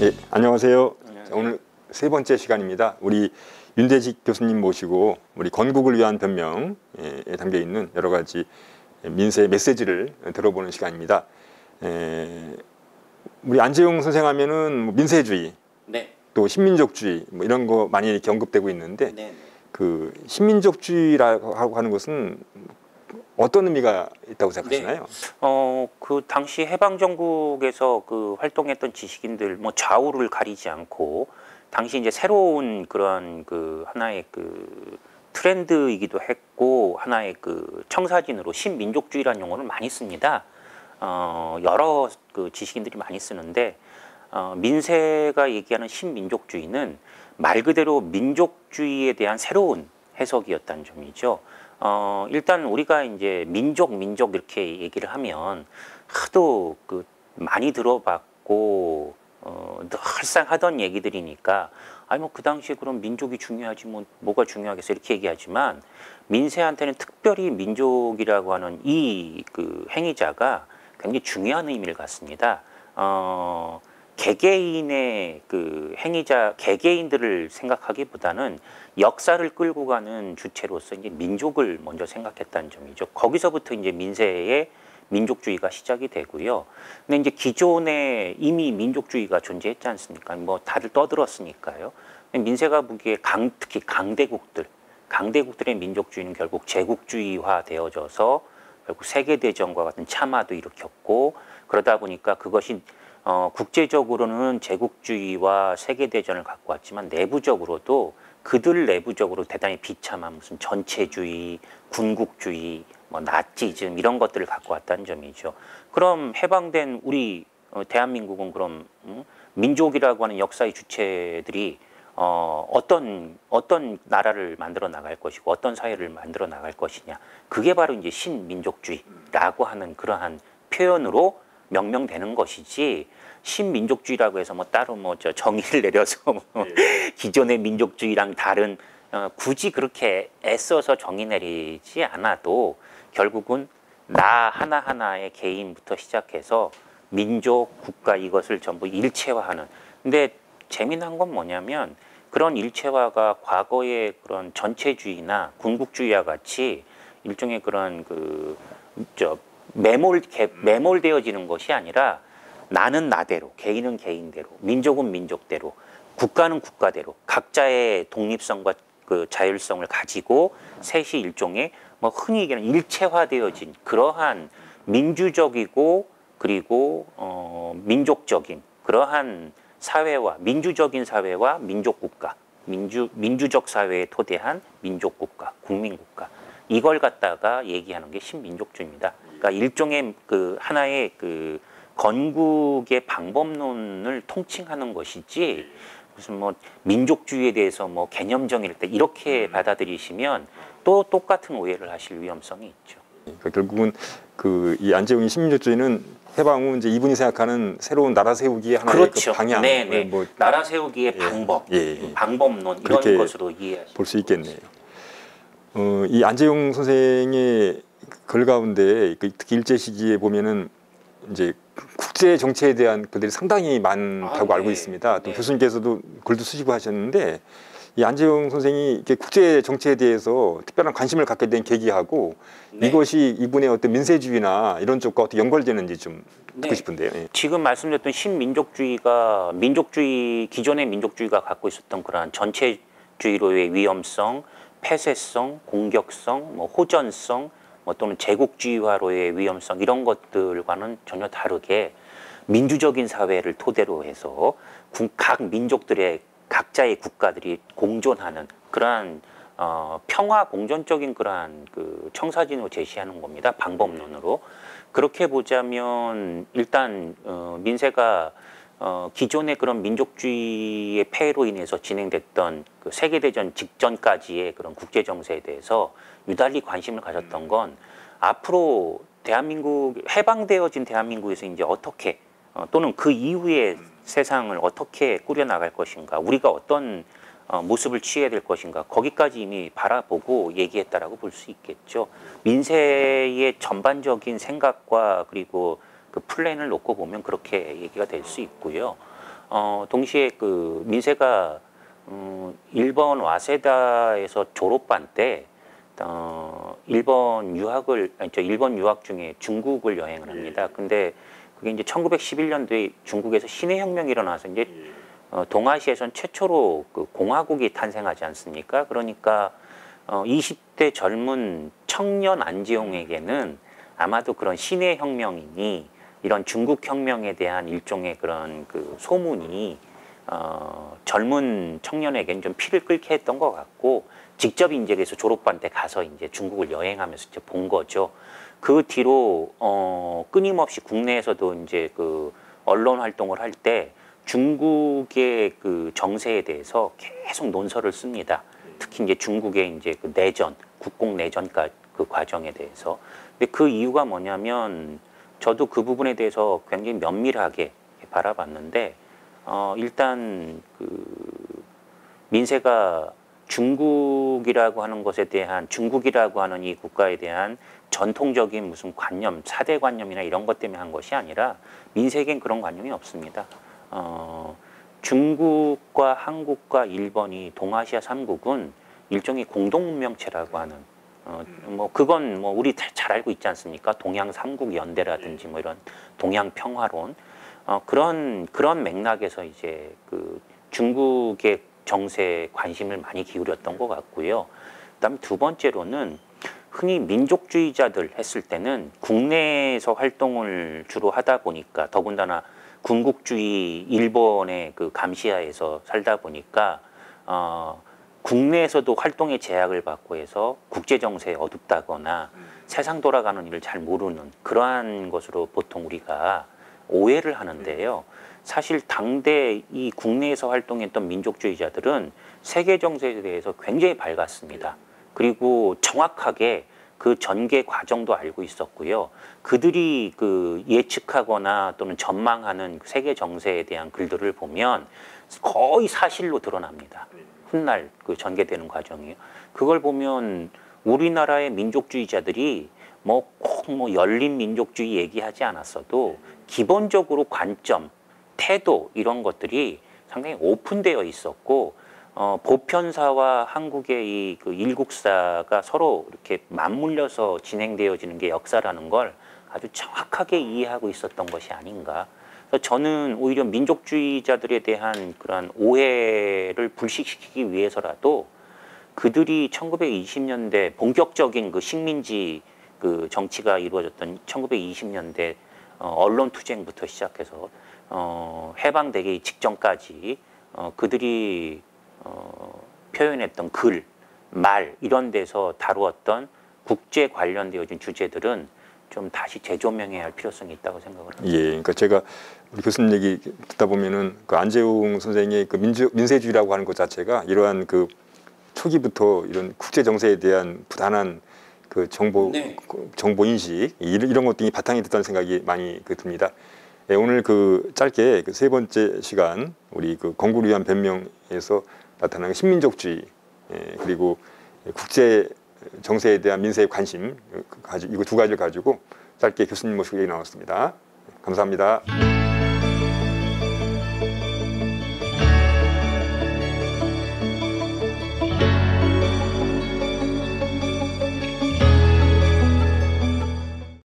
예, 안녕하세요. 자, 오늘 세 번째 시간입니다. 우리 윤대식 교수님 모시고 우리 건국을 위한 변명에 담겨 있는 여러 가지 민세 메시지를 들어보는 시간입니다. 우리 안재용 선생 하면은 뭐 민세주의, 네. 또 신민족주의 뭐 이런 거 많이 이렇게 언급되고 있는데, 네. 그 신민족주의라고 하는 것은 어떤 의미가 있다고 생각하시나요? 그 당시 해방 정국에서 그 활동했던 지식인들 뭐 좌우를 가리지 않고 당시 이제 새로운 그런 그 하나의 그 트렌드이기도 했고 하나의 그 청사진으로 신민족주의라는 용어를 많이 씁니다. 여러 그 지식인들이 많이 쓰는데 민세가 얘기하는 신민족주의는 말 그대로 민족주의에 대한 새로운 해석이었다는 점이죠. 일단 우리가 이제 민족 이렇게 얘기를 하면 하도 그 많이 들어봤고 늘상 하던 얘기들이니까 아니 뭐 그 당시에 그럼 민족이 중요하지 뭐가 중요하겠어 이렇게 얘기하지만 민세한테는 특별히 민족이라고 하는 이 그 행위자가 굉장히 중요한 의미를 갖습니다. 개개인의 그 행위자 개개인들을 생각하기보다는 역사를 끌고 가는 주체로서 이제 민족을 먼저 생각했다는 점이죠. 거기서부터 이제 민세의 민족주의가 시작이 되고요. 근데 이제 기존에 이미 민족주의가 존재했지 않습니까? 뭐 다들 떠들었으니까요. 민세가 보기에 특히 강대국들의 민족주의는 결국 제국주의화 되어져서 결국 세계대전과 같은 참화도 일으켰고 그러다 보니까 그것이 국제적으로는 제국주의와 세계대전을 갖고 왔지만 내부적으로도 그들 내부적으로 대단히 비참한 무슨 전체주의, 군국주의, 뭐 나치즘 이런 것들을 갖고 왔다는 점이죠. 그럼 해방된 우리 대한민국은 그럼 민족이라고 하는 역사의 주체들이 어떤 나라를 만들어 나갈 것이고 어떤 사회를 만들어 나갈 것이냐. 그게 바로 이제 신민족주의라고 하는 그러한 표현으로 명명되는 것이지 신민족주의라고 해서 뭐 따로 뭐 저 정의를 내려서 뭐 기존의 민족주의랑 다른 굳이 그렇게 애써서 정의 내리지 않아도 결국은 나 하나하나의 개인부터 시작해서 민족, 국가 이것을 전부 일체화하는. 근데 재미난 건 뭐냐면 그런 일체화가 과거의 그런 전체주의나 군국주의와 같이 일종의 그런 매몰되어지는 것이 아니라 나는 나대로, 개인은 개인대로, 민족은 민족대로, 국가는 국가대로 각자의 독립성과 그 자율성을 가지고 셋이 일종의 뭐 흔히 얘기하는 일체화되어진 그러한 민주적이고 그리고 민족적인 그러한 사회와 민주적인 사회와 민족국가, 민주적 사회에 토대한 민족국가, 국민국가 이걸 갖다가 얘기하는 게 신민족주의입니다. 그러니까 일종의 그 하나의 그 건국의 방법론을 통칭하는 것이지 무슨 뭐 민족주의에 대해서 뭐 개념 정의를 때 이렇게 받아들이시면 또 똑같은 오해를 하실 위험성이 있죠. 그러니까 결국은 그 이 안재용의 신민족주의는 해방 후 이제 이분이 생각하는 새로운 나라 세우기의 하나의 그렇죠. 그 방향, 네네. 뭐 나라 세우기의 방법, 방법론 이런 것으로 이해하시면 볼 수 있겠네요. 이 안재용 선생의 글 가운데 특히 일제 시기에 보면은 이제 국제 정치에 대한 글들이 상당히 많다고 알고 있습니다. 또 교수님께서도 글도 쓰시고 하셨는데 이 안재용 선생이 이렇게 국제 정치에 대해서 특별한 관심을 갖게 된 계기하고 이것이 이분의 어떤 민세주의나 이런 쪽과 어떻게 연결되는지 좀 듣고 싶은데요. 지금 말씀드렸던 신민족주의가 기존의 민족주의가 갖고 있었던 그러한 전체주의로의 위험성, 폐쇄성, 공격성, 뭐 호전성, 뭐 또는 제국주의화로의 위험성 이런 것들과는 전혀 다르게 민주적인 사회를 토대로 해서 각 민족들의 각자의 국가들이 공존하는 그러한 평화 공존적인 그러한 그 청사진으로 제시하는 겁니다. 방법론으로. 그렇게 보자면 일단 민세가 기존의 그런 민족주의의 폐해로 인해서 진행됐던 그 세계대전 직전까지의 그런 국제 정세에 대해서 유달리 관심을 가졌던 건 앞으로 대한민국 해방되어진 대한민국에서 이제 어떻게 또는 그 이후의 세상을 어떻게 꾸려나갈 것인가, 우리가 어떤 모습을 취해야 될 것인가, 거기까지 이미 바라보고 얘기했다라고 볼 수 있겠죠. 민세의 전반적인 생각과 그리고 그 플랜을 놓고 보면 그렇게 얘기가 될 수 있고요. 동시에 그 민세가 일본 와세다에서 졸업반 때 일본 유학 중에 중국을 여행을 합니다. 근데 그게 이제 1911년도에 중국에서 신해혁명이 일어나서 이제 동아시아에선 최초로 그 공화국이 탄생하지 않습니까? 그러니까 20대 젊은 청년 안재홍에게는 아마도 그런 신해혁명이니 이런 중국혁명에 대한 일종의 그런 그 소문이 젊은 청년에게는 좀 피를 끓게 했던 것 같고, 직접 이제 그래서 졸업반 때 가서 이제 중국을 여행하면서 이제 본 거죠. 그 뒤로 끊임없이 국내에서도 이제 그 언론 활동을 할 때 중국의 그 정세에 대해서 계속 논설을 씁니다. 특히 이제 중국의 이제 그 내전, 국공 내전까 그 과정에 대해서. 근데 그 이유가 뭐냐면 저도 그 부분에 대해서 굉장히 면밀하게 바라봤는데 일단 그 민세가 중국이라고 하는 것에 대한, 중국이라고 하는 이 국가에 대한 전통적인 무슨 관념, 사대 관념이나 이런 것 때문에 한 것이 아니라 민세에겐 그런 관념이 없습니다. 중국과 한국과 일본이 동아시아 3국은 일종의 공동문명체라고 하는 뭐 그건 뭐 우리 잘 알고 있지 않습니까? 동양 3국 연대라든지 뭐 이런 동양 평화론 그런 맥락에서 이제 그 중국의 정세에 관심을 많이 기울였던 것 같고요. 그다음 두 번째로는 흔히 민족주의자들 했을 때는 국내에서 활동을 주로 하다 보니까, 더군다나 군국주의 일본의 그 감시하에서 살다 보니까 국내에서도 활동의 제약을 받고 해서 국제 정세에 어둡다거나 세상 돌아가는 일을 잘 모르는 그러한 것으로 보통 우리가 오해를 하는데요. 사실 당대 이 국내에서 활동했던 민족주의자들은 세계 정세에 대해서 굉장히 밝았습니다. 그리고 정확하게 그 전개 과정도 알고 있었고요. 그들이 그 예측하거나 또는 전망하는 세계 정세에 대한 글들을 보면 거의 사실로 드러납니다. 훗날 그 전개되는 과정이요. 그걸 보면 우리나라의 민족주의자들이 뭐 꼭 뭐 열린 민족주의 얘기하지 않았어도 기본적으로 관점, 태도 이런 것들이 상당히 오픈되어 있었고, 보편사와 한국의 이 그 일국사가 서로 이렇게 맞물려서 진행되어지는 게 역사라는 걸 아주 정확하게 이해하고 있었던 것이 아닌가. 그래서 저는 오히려 민족주의자들에 대한 그런 오해를 불식시키기 위해서라도 그들이 1920년대 본격적인 그 식민지 그 정치가 이루어졌던 1920년대 언론 투쟁부터 시작해서 해방되기 직전까지 그들이 표현했던 글, 말 이런 데서 다루었던 국제 관련되어진 주제들은 좀 다시 재조명해야 할 필요성이 있다고 생각을 합니다. 예, 그러니까 제가 우리 교수님 얘기 듣다 보면은 그 안재홍 선생의 그 민세주의라고 하는 것 자체가 이러한 그 초기부터 이런 국제 정세에 대한 부단한 그 정보 인식 이런 것들이 바탕이 됐다는 생각이 많이 듭니다. 예, 오늘 그 짧게 그 세 번째 시간 우리 그 건국을 위한 변명에서 나타나는 신민족주의 그리고 국제 정세에 대한 민세의 관심 이거 두 가지를 가지고 짧게 교수님 모시고 얘기 나눴습니다. 감사합니다.